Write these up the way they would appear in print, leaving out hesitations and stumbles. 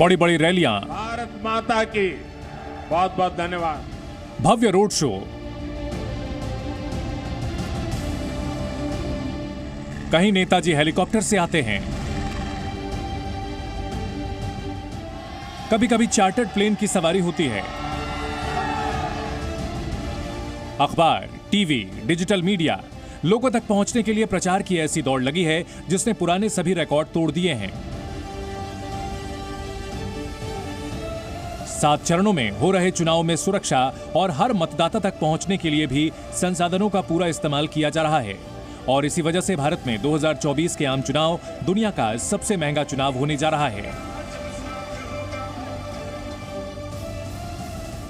बड़ी बड़ी रैलियां, भारत माता की बहुत बहुत धन्यवाद। भव्य रोड शो, कहीं नेताजी हेलीकॉप्टर से आते हैं, कभी कभी चार्टर्ड प्लेन की सवारी होती है। अखबार, टीवी, डिजिटल मीडिया, लोगों तक पहुंचने के लिए प्रचार की ऐसी दौड़ लगी है जिसने पुराने सभी रिकॉर्ड तोड़ दिए हैं। 7 चरणों में हो रहे चुनाव में सुरक्षा और हर मतदाता तक पहुंचने के लिए भी संसाधनों का पूरा इस्तेमाल किया जा रहा है और इसी वजह से भारत में 2024 के आम चुनाव दुनिया का सबसे महंगा चुनाव होने जा रहा है।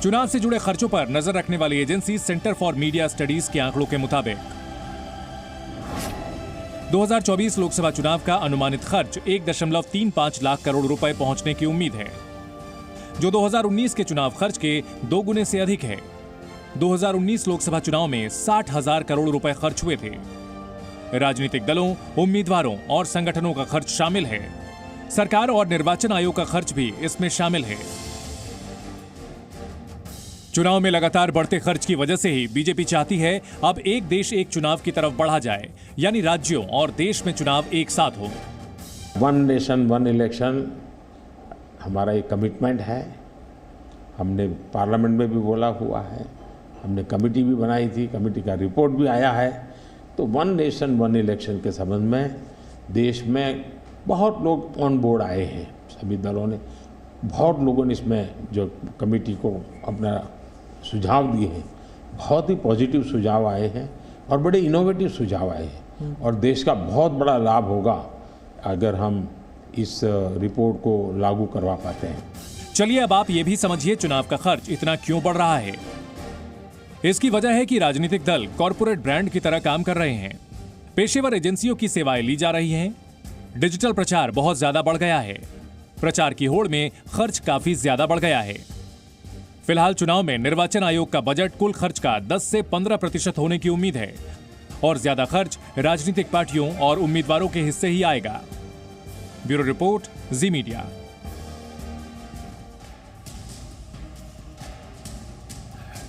चुनाव से जुड़े खर्चों पर नजर रखने वाली agency centre for media studies के आंकड़ों के मुताबिक 2024 लोकसभा चुनाव का अनुमानित खर्च 1.35 लाख करोड़ रुपए पहुंचने की उम्मीद है, जो 2019 के चुनाव खर्च के 2 गुने से अधिक है। 2019 लोकसभा चुनाव में 60,000 करोड़ रुपए खर्च हुए थे। राजनीतिक दलों, उम्मीदवारों और संगठनों का खर्च शामिल है। सरकार और निर्वाचन आयोग का खर्च भी इसमें शामिल है। चुनाव में लगातार बढ़ते खर्च की वजह से ही बीजेपी चाहती है अब एक देश एक चुनाव की तरफ बढ़ा जाए, यानी राज्यों और देश में चुनाव एक साथ हो। वन नेशन वन इलेक्शन हमारा एक कमिटमेंट है। हमने पार्लियामेंट में भी बोला हुआ है, हमने कमेटी भी बनाई थी, कमेटी का रिपोर्ट भी आया है। तो वन नेशन वन इलेक्शन के संबंध में देश में बहुत लोग ऑन बोर्ड आए हैं। सभी दलों ने, बहुत लोगों ने इसमें जो कमेटी को अपना सुझाव दिए हैं, बहुत ही पॉजिटिव सुझाव आए हैं और बड़े इनोवेटिव सुझाव आए हैं और देश का बहुत बड़ा लाभ होगा अगर हम इस रिपोर्ट को लागू करवा पाते हैं। चलिए अब आप ये भी समझिए चुनाव का खर्च इतना क्यों बढ़ रहा है। इसकी वजह है कि राजनीतिक दल कॉर्पोरेट ब्रांड की तरह काम कर रहे हैं। पेशेवर एजेंसियों की सेवाएं ली जा रही हैं। डिजिटल प्रचार बहुत ज्यादा बढ़ गया है। प्रचार की होड़ में खर्च काफी ज्यादा बढ़ गया है। फिलहाल चुनाव में निर्वाचन आयोग का बजट कुल खर्च का 10 से 15% होने की उम्मीद है और ज्यादा खर्च राजनीतिक पार्टियों और उम्मीदवारों के हिस्से ही आएगा। ब्यूरो रिपोर्ट, जी मीडिया।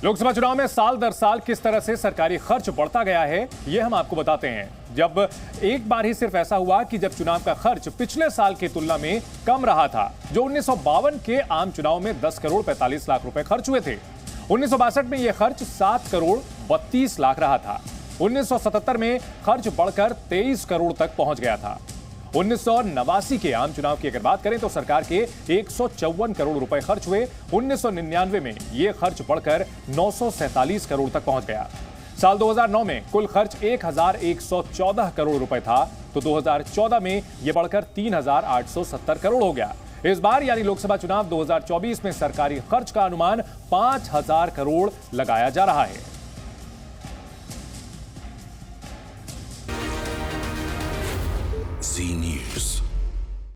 लोकसभा चुनाव में साल दर साल किस तरह से सरकारी खर्च बढ़ता गया है, यह हम आपको बताते हैं। जब एक बार ही सिर्फ ऐसा हुआ कि जब चुनाव का खर्च पिछले साल की तुलना में कम रहा था, जो 1952 के आम चुनाव में 10 करोड़ 45 लाख रुपए खर्च हुए थे। 1962 में यह खर्च 7 करोड़ 32 लाख रहा था। 1977 में खर्च बढ़कर 23 करोड़ तक पहुंच गया था। 1989 के आम चुनाव की अगर बात करें तो सरकार के 154 करोड़ रुपए खर्च हुए। 1999 में यह खर्च बढ़कर 947 करोड़ तक पहुंच गया। साल 2009 में कुल खर्च 1114 करोड़ रुपए था, तो 2014 में यह बढ़कर 3870 करोड़ हो गया। इस बार यानी लोकसभा चुनाव 2024 में सरकारी खर्च का अनुमान 5000 करोड़ लगाया जा रहा है।